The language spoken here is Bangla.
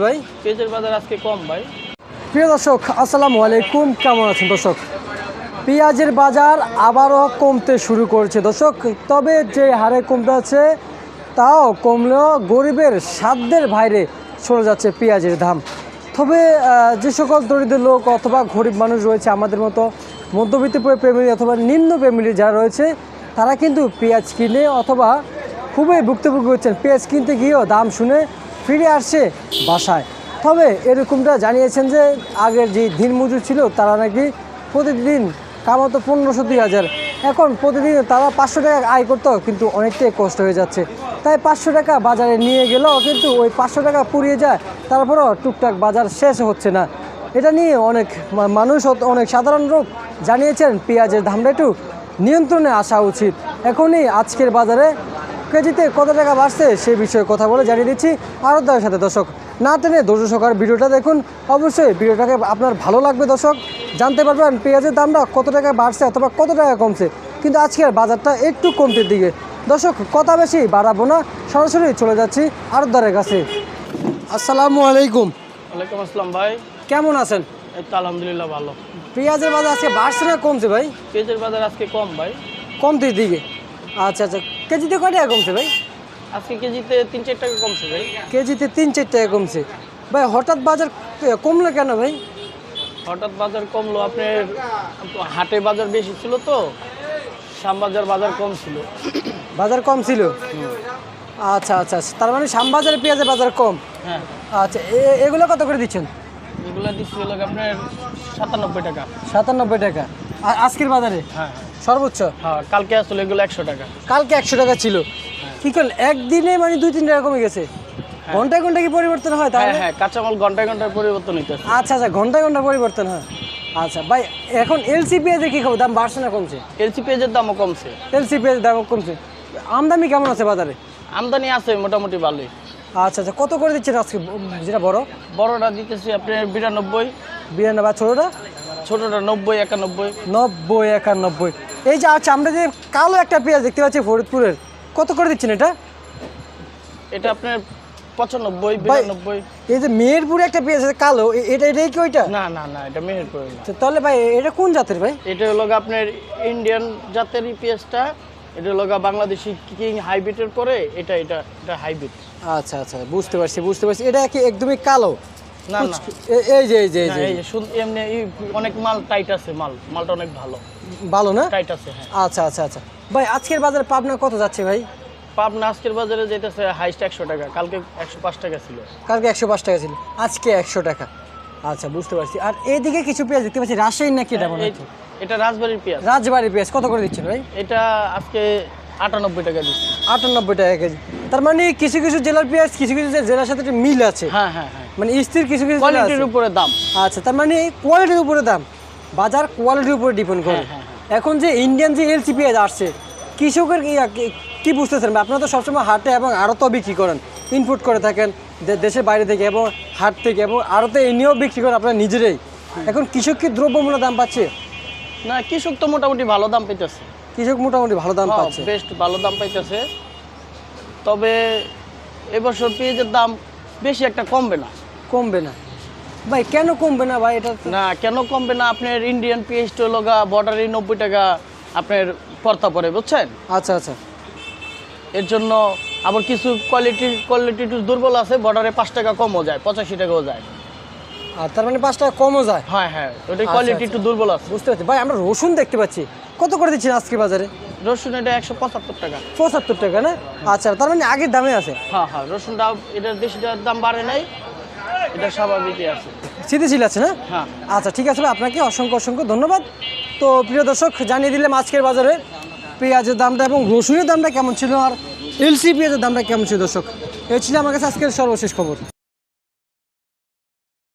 ভাই পেঁয়াজের বাজার আজকে কম ভাই। প্রিয় দর্শক আসসালামু আলাইকুম, কেমন আছেন দর্শক? পেঁয়াজের বাজার আবারও কমতে শুরু করেছে দর্শক, তবে যে হারে কমতে আছে তাও কমলেও গরিবের সাধ্যের বাইরে চলে যাচ্ছে পেঁয়াজের দাম। তবে যে সকল দরিদ্র লোক অথবা গরিব মানুষ রয়েছে আমাদের মতো মধ্যবিত্ত ফ্যামিলি অথবা নিম্ন ফ্যামিলি যারা রয়েছে তারা কিন্তু পেঁয়াজ কিনে অথবা খুবই ভুক্তভোগী হচ্ছেন। পেঁয়াজ কিনতে গিয়েও দাম শুনে ফিরে আসছে বাসায়। তবে এরকমটা জানিয়েছেন যে আগের যে দিনমজুর ছিল তারা নাকি প্রতিদিন কামাতো 1500-2000, এখন প্রতিদিন তারা 500 টাকা আয় করতো, কিন্তু অনেকটাই কষ্ট হয়ে যাচ্ছে। তাই 500 টাকা বাজারে নিয়ে গেলেও কিন্তু ওই 500 টাকা পুড়িয়ে যায়, তারপরও টুকটাক বাজার শেষ হচ্ছে না। এটা নিয়ে অনেক মানুষ অনেক সাধারণ লোক জানিয়েছেন পেঁয়াজের দামটা একটু নিয়ন্ত্রণে আসা উচিত। এখনই আজকের বাজারে কেজিতে কত টাকা বাড়ছে সেই বিষয়ে কথা বলে জানিয়ে দিচ্ছি আরতদারের সাথে। দর্শক না টেনে ধৈর্য সহকারে ভিডিওটা দেখুন, অবশ্যই ভিডিওটাকে আপনার ভালো লাগবে। দর্শক জানতে পারবেন পেঁয়াজের দামটা কত টাকা বাড়ছে অথবা কত টাকা কমছে, কিন্তু আজকের বাজারটা একটু কমতির দিকে। দর্শক কথা বেশি বাড়াবো না, সরাসরি চলে যাচ্ছি আরতদারের কাছে। আসসালামু আলাইকুম। ওয়ালাইকুম আসসালাম ভাই, কেমন আছেন? এই তো আলহামদুলিল্লাহ ভালো। পেঁয়াজের বাজার আজকে বাড়ছে না কমছে ভাই? পেঁয়াজের বাজার আজকে কম ভাই। কমতির দিকে। আচ্ছা আচ্ছা, কেজিতে কয় টাকা কমছে ভাই? আজকে কেজিতে 3-4 টাকা কমছে ভাই। কেজিতে 3-4 টাকা কমছে ভাই। হঠাৎ বাজার কমলো কেন ভাই? হঠাৎ বাজার কমলো, আপনার হাটে বাজার বেশি ছিল তো, শ্যামবাজার বাজার কম ছিল। বাজার কম ছিল? আচ্ছা আচ্ছা, তার মানে শ্যামবাজারে পেঁয়াজের বাজার কম। হ্যাঁ। আচ্ছা, এগুলো কত করে দিচ্ছেন? এগুলো দিচ্ছি হলো আপনার 97 টাকা। 97 টাকা আর আজকের বাজারে? হ্যাঁ সর্বোচ্চ? হ্যাঁ, কালকে আসলে এগুলো 100 টাকা। কালকে 100 টাকা ছিল, কি করলেন একদিনে মানে 2-3 টাকা কমে গেছে? ঘন্টায় ঘন্টায় কি পরিবর্তন হয় তাহলে? হ্যাঁ, কাঁচামাল ঘন্টায় ঘন্টায় পরিবর্তন হইতেছে। আচ্ছা আচ্ছা, ঘন্টায় ঘন্টায় পরিবর্তন হয়। আচ্ছা ভাই, এখন এলসি পেঁয়াজের কি খবর, দাম বাড়ছে না কমছে? এলসি পেঁয়াজের দামও কমছে। এলসি পেঁয়াজের দাম কমছে। আমদানি কেমন আছে বাজারে? আমদানি আছে মোটামুটি ভালোই। আচ্ছা আচ্ছা, কত করে দিচ্ছেন আজকে যেটা বড়? বড়টা দিতেছি আপনার 92। 92 বা ছোটোটা? ছোটটা 90-91। 90-91। এই যে আচ্ছা, আমরা যে কালো একটা পেঁয়াজ দেখতে পাচ্ছি ফরিদপুরের, কত করে দিচ্ছেন এটা? এটা আপনার 95-92। এই যে মেহেরপুরে একটা পেঁয়াজ আছে কালো, এটাই কি ওইটা? না না না, এটা মেহেরপুর না। তাহলে ভাই এটা কোন জাতের ভাই? এটা হলো আপনার ইন্ডিয়ান জাতের পেঁয়াজটা। এটা হলো বাংলাদেশি কিং হাইব্রিডের পরে এটা এটা এটা হাইব্রিড। আচ্ছা আচ্ছা, বুঝতে পারছি। এটা কি একদমই কালো? না না, এই যে এই যে এই যে এমনি অনেক মাল টাইট আছে, মালটা অনেক ভালো ভালো না? টাইট আছে। হ্যাঁ। আচ্ছা আচ্ছা আচ্ছা ভাই, আজকের বাজারে পাবনা কত যাচ্ছে ভাই? পাবনা আজকের বাজারে যেতেছে হাইস্ট 100 টাকা, কালকে 105 টাকা ছিল। কালকে 105 টাকা ছিল, আজকে 100 টাকা। আচ্ছা, বুঝতে পারছি। আর এইদিকে কিছু পেঁয়াজ দেখতে পাচ্ছি, রাজশাহী নাকি এটা মনে হচ্ছে? এটা রাজবাড়ির পেঁয়াজ। রাজবাড়ির পেঁয়াজ কত করে দিচ্ছেন ভাই? এটা আজকে 98 টাকা দিচ্ছি। 98 টাকা কেজি। তার মানে কিছু কিছু জেলার পেঁয়াজ কিছু কিছু জেলার সাথে একটা মিল আছে। হ্যাঁ হ্যাঁ হ্যাঁ, মানে স্থির কিছু কিছু কোয়ালিটির উপরে দাম। আচ্ছা, তার মানে কোয়ালিটির উপরে দাম, বাজার কোয়ালিটির উপরে ডিপেন্ড করে। এখন যে ইন্ডিয়ান যে এলসি পেঁয়াজ আসছে, কৃষকের কি বুঝতেছেন? আপনারা তো সবসময় হাটে এবং আড়ত বিক্রি করেন, ইনপুট করে থাকেন দেশের বাইরে থেকে এবং হাট থেকে, এবং আড়তে এনেও বিক্রি করেন আপনারা নিজেরাই। এখন কৃষক কি দ্রব্যমূল্য দাম পাচ্ছে? না, কৃষক তো মোটামুটি ভালো দাম পাইতেছে। কৃষক মোটামুটি ভালো দাম পাচ্ছে, বেশ ভালো দাম পাইতেছে। তবে এবছর পেঁয়াজের দাম বেশি একটা কমবে না। কমবে না ভাই? কেন কমবে না ভাই? এটা না, কেন কমবে না? আপনার ইন্ডিয়ান পেঁয়াজটা লগা বর্ডারে 90 টাকা আপনার পড়তা পড়ে, বুঝছেন? আচ্ছা আচ্ছা, এর জন্য আবার কিছু কোয়ালিটি একটু দুর্বল আছে, বর্ডারে 5 টাকা কমও যায়, 85 টাকাও যায়। আর তার মানে 5 টাকা কমও যায়? হ্যাঁ হ্যাঁ, ওটা কোয়ালিটি একটু দুর্বল আছে। বুঝতে পারছি ভাই। আমরা রসুন দেখতে পাচ্ছি, কত করে দিচ্ছেন আজকে বাজারে? রসুন এটা 175 টাকা। 75 টাকা না? আচ্ছা, তার মানে আগের দামে আছে? হ্যাঁ হ্যাঁ, রসুনটা এটার বেশি দাম বাড়ে নাই, এটা স্বাভাবিকই আছে, স্থিতিশীল আছে না? হ্যাঁ। আচ্ছা, ঠিক আছে ভাই, আপনাকে অসংখ্য ধন্যবাদ। তো প্রিয় দর্শক, জানিয়ে দিলাম আজকের বাজারে পেঁয়াজের দামটা এবং রসুনের দামটা কেমন ছিল আর এলসি পেঁয়াজের দামটা কেমন ছিল। দর্শক, এই ছিল আমার কাছে আজকের সর্বশেষ খবর।